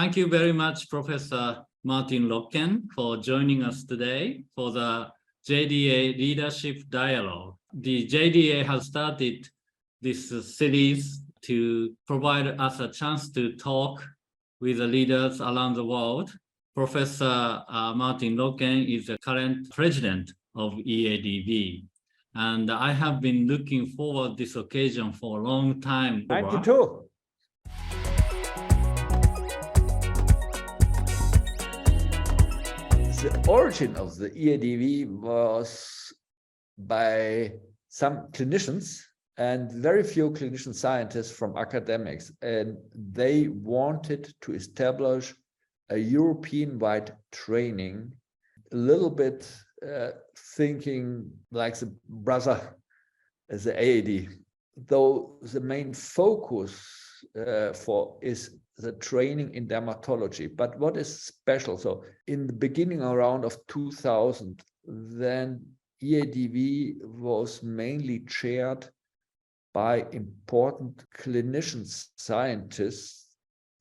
Thank you very much, Professor Martin Röcken, for joining us today for the JDA Leadership Dialogue. The JDA has started this series to provide us a chance to talk with the leaders around the world. Professor Martin Röcken is the current president of EADV, and I have been looking forward to this occasion for a long time. Thank you too. The origin of the EADV was by some clinicians and very few clinician scientists from academics, and they wanted to establish a European-wide training, a little bit thinking like the brother, the AAD, though the main focus is the training in dermatology. But what is special? So in the beginning around of 2000, then EADV was mainly chaired by important clinician scientists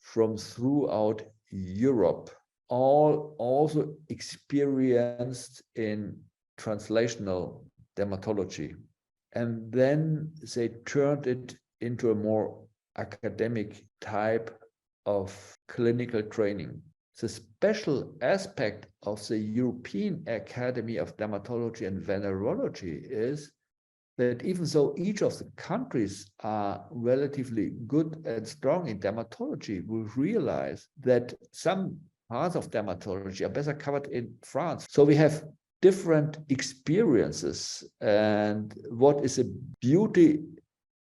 from throughout Europe, all also experienced in translational dermatology. And then they turned it into a more academic type of clinical training. The special aspect of the European Academy of Dermatology and Venereology is that even though each of the countries are relatively good and strong in dermatology, we realize that some parts of dermatology are better covered in France. So we have different experiences. And what is a beauty,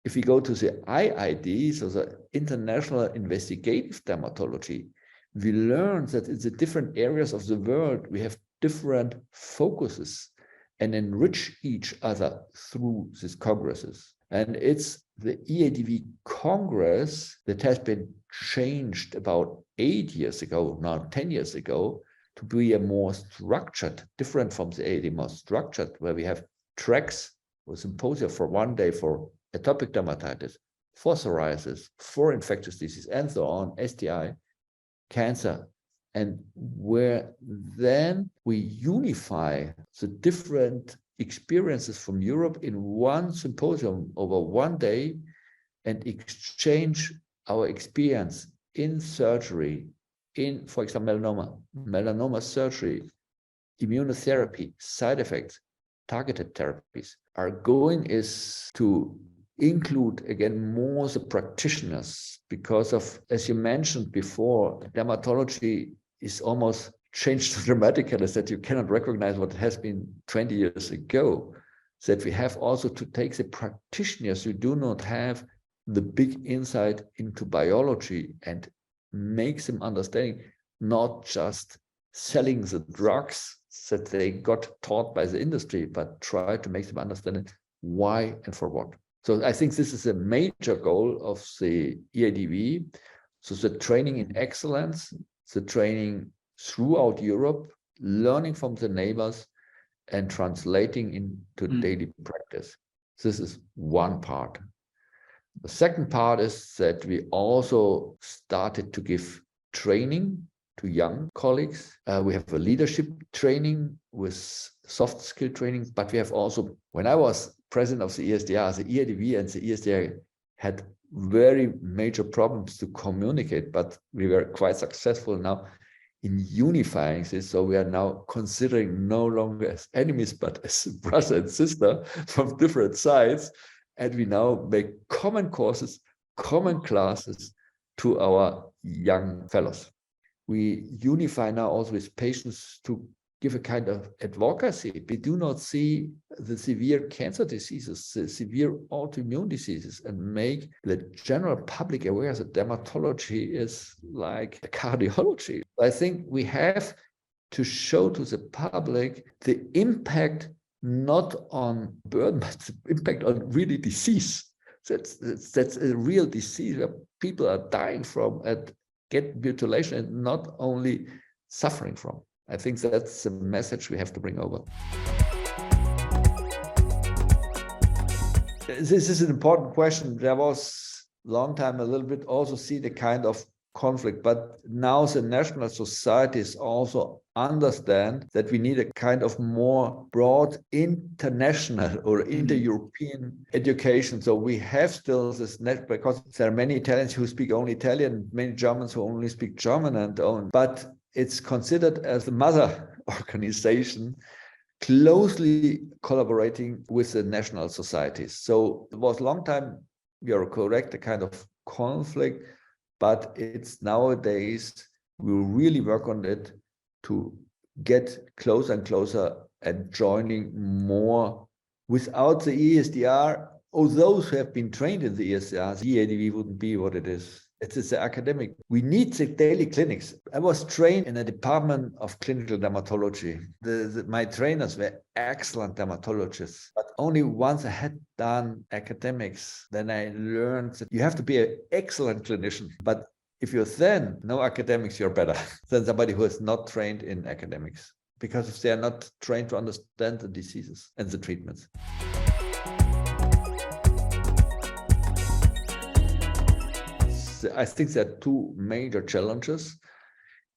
if we go to the IID, so the International Investigative Dermatology, we learn that in the different areas of the world, we have different focuses and enrich each other through these congresses. And it's the EADV Congress that has been changed about 8 years ago, now 10 years ago, to be a more structured, different from the EADV, more structured, where we have tracks or symposia for one day for atopic dermatitis, for psoriasis, for infectious disease, and so on, STI, cancer, and where then we unify the different experiences from Europe in one symposium over one day and exchange our experience in surgery, in, for example, melanoma surgery, immunotherapy, side effects, targeted therapies. Our going is to include again more the practitioners because of, as you mentioned before, dermatology is almost changed dramatically, that you cannot recognize what has been 20 years ago, that we have also to take the practitioners who do not have the big insight into biology and make them understanding, not just selling the drugs that they got taught by the industry, but try to make them understand why and for what. So I think this is a major goal of the EADV. So the training in excellence, the training throughout Europe, learning from the neighbors and translating into daily practice. This is one part. The second part is that we also started to give training to young colleagues. We have a leadership training with soft skill training, but we have also, when I was president of the ESDR, the EADV and the ESDR had very major problems to communicate, but we were quite successful now in unifying this. So we are now considering no longer as enemies, but as brother and sister from different sides. And we now make common courses, common classes to our young fellows. We unify now also with patients to give a kind of advocacy. We do not see the severe cancer diseases, the severe autoimmune diseases, and make the general public aware that dermatology is like cardiology. I think we have to show to the public the impact not on burden, but the impact on really disease. That's a real disease where people are dying from and get mutilation and not only suffering from. I think that's the message we have to bring over. This is an important question. There was long time a little bit also see the kind of conflict. But now the national societies also understand that we need a kind of more broad international or inter-European education. So we have still this net, because there are many Italians who speak only Italian, many Germans who only speak German but it's considered as the mother organization closely collaborating with the national societies. So it was a long time, you're correct, a kind of conflict, but it's nowadays, we really work on it to get closer and closer and joining more. Without the ESDR, or those who have been trained in the ESDR, the EADV wouldn't be what it is. It is the academic. We need the daily clinics. I was trained in a department of clinical dermatology. My trainers were excellent dermatologists, but only once I had done academics, then I learned that you have to be an excellent clinician. But if you're then no academics, you're better than somebody who is not trained in academics, because if they are not trained to understand the diseases and the treatments. I think there are two major challenges.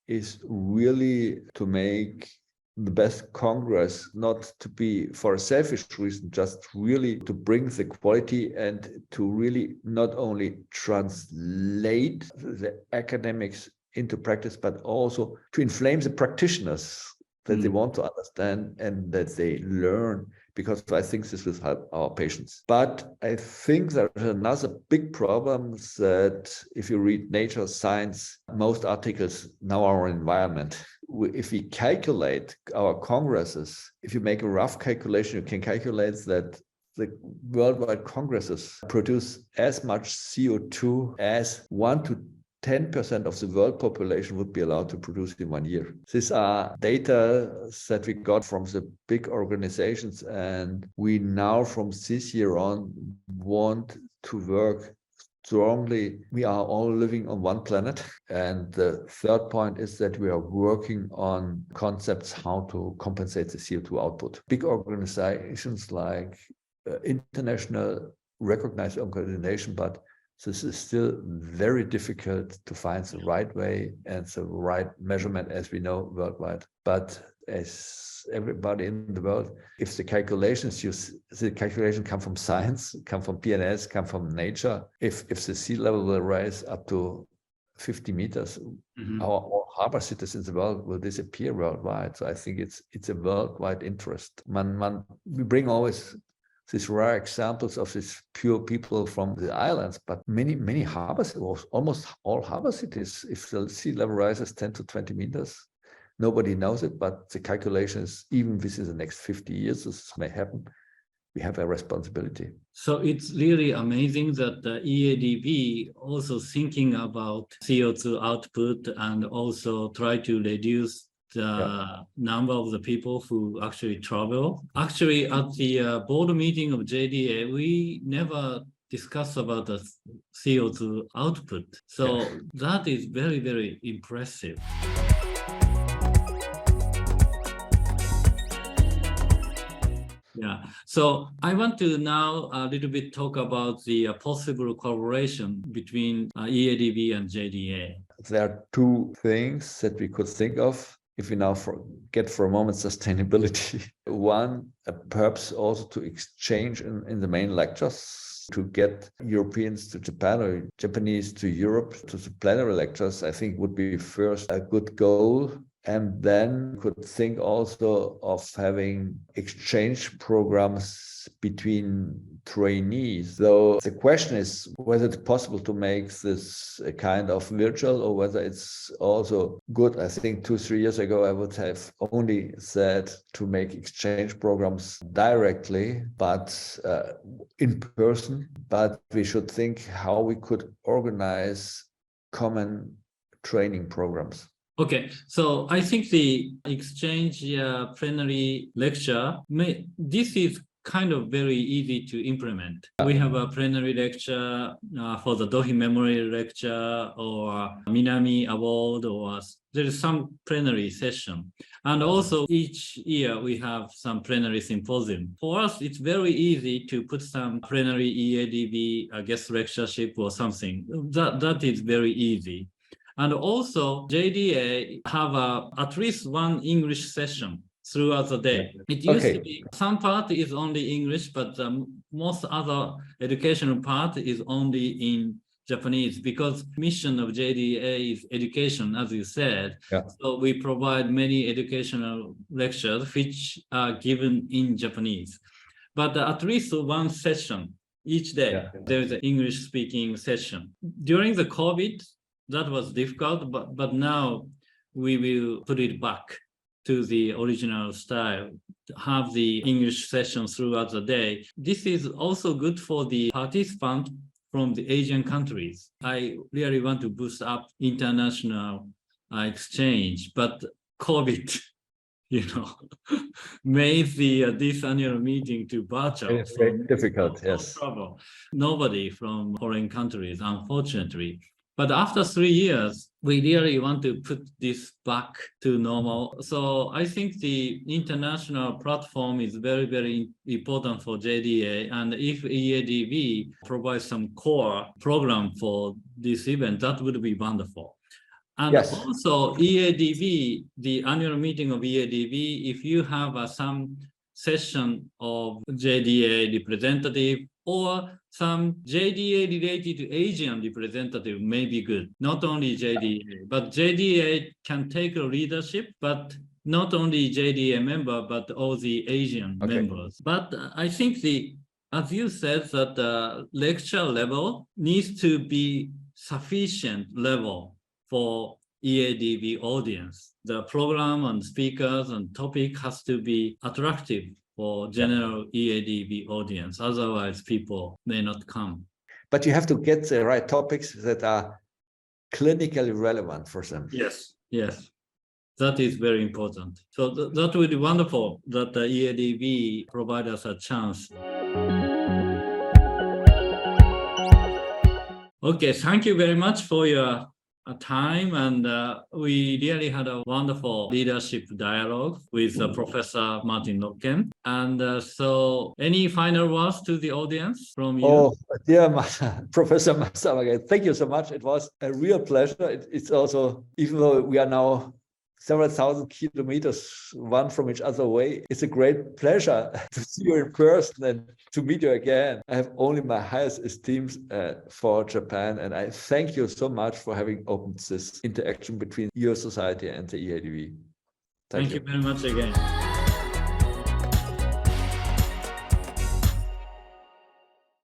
Is really to make the best Congress, not to be for a selfish reason, just really to bring the quality and to really not only translate the academics into practice, but also to inflame the practitioners that they want to understand and that they learn, because I think this will help our patients. But I think there's another big problem that if you read Nature, Science, most articles now are on environment. If we calculate our congresses, if you make a rough calculation, you can calculate that the worldwide congresses produce as much CO2 as 1 to 10% of the world population would be allowed to produce in 1 year. These are data that we got from the big organizations, and we now from this year on want to work strongly. We are all living on one planet. And the third point is that we are working on concepts how to compensate the CO2 output. Big organizations like international recognized organization, but this is still very difficult to find the right way and the right measurement, as we know worldwide. But as everybody in the world, if the calculations come from science, come from PNS, come from nature, if the sea level will rise up to 50 meters, all harbor cities in the world will disappear worldwide. So I think it's a worldwide interest. We bring always these rare examples of these pure people from the islands, but many harbor cities, almost all harbor cities, if the sea level rises 10 to 20 meters, nobody knows it, but the calculation is even within the next 50 years, this may happen. We have a responsibility. So it's really amazing that the EADV also thinking about CO2 output and also try to reduce the number of the people who actually travel. Actually, at the board meeting of JDA, we never discussed about the CO2 output. So that is very, very impressive. Yeah, so I want to now a little bit talk about the possible collaboration between EADV and JDA. There are two things that we could think of. If we now forget for a moment sustainability, one, perhaps also to exchange in the main lectures, to get Europeans to Japan or Japanese to Europe to the plenary lectures, I think would be first a good goal. And then could think also of having exchange programs between trainees. Though the question is whether it's possible to make this a kind of virtual or whether it's also good. I think 2-3 years ago, I would have only said to make exchange programs directly, but in person. But we should think how we could organize common training programs. Okay, so I think the exchange plenary lecture, this is kind of very easy to implement. We have a plenary lecture for the Dohi Memorial Lecture or Minami Award, or there is some plenary session. And also each year we have some plenary symposium. For us, it's very easy to put some plenary EADV guest lectureship or something. That is very easy. And also JDA have at least one English session throughout the day. It used to be some part is only English, but most other educational part is only in Japanese, because mission of JDA is education, as you said. So we provide many educational lectures which are given in Japanese. But at least one session each day, there is an English speaking session. During the COVID, that was difficult, but now we will put it back to the original style, have the English session throughout the day. This is also good for the participant from the Asian countries. I really want to boost up international exchange, but COVID, made this annual meeting to virtual. It's very difficult, yes. Trouble. Nobody from foreign countries, unfortunately. But after 3 years, we really want to put this back to normal. So I think the international platform is very, very important for JDA. And if EADV provides some core program for this event, that would be wonderful. And also EADV, the annual meeting of EADV, if you have some session of JDA representative or some JDA related to Asian representative may be good. Not only JDA, but JDA can take a leadership, but not only JDA member, but all the Asian members. But I think as you said, that the lecture level needs to be sufficient level for EADV audience. The program and speakers and topic has to be attractive for general EADV audience. Otherwise, people may not come. But you have to get the right topics that are clinically relevant for them. Yes. That is very important. So that would be wonderful that the EADV provide us a chance. Okay, thank you very much for your time, and we really had a wonderful leadership dialogue with Professor Martin Röcken. And so any final words to the audience from you? Oh, dear Professor Amagai, thank you so much. It was a real pleasure. It's also, even though we are now several thousand kilometers one from each other away, it's a great pleasure to see you in person and to meet you again. I have only my highest esteem for Japan, and I thank you so much for having opened this interaction between your society and the EADV. Thank you very much again.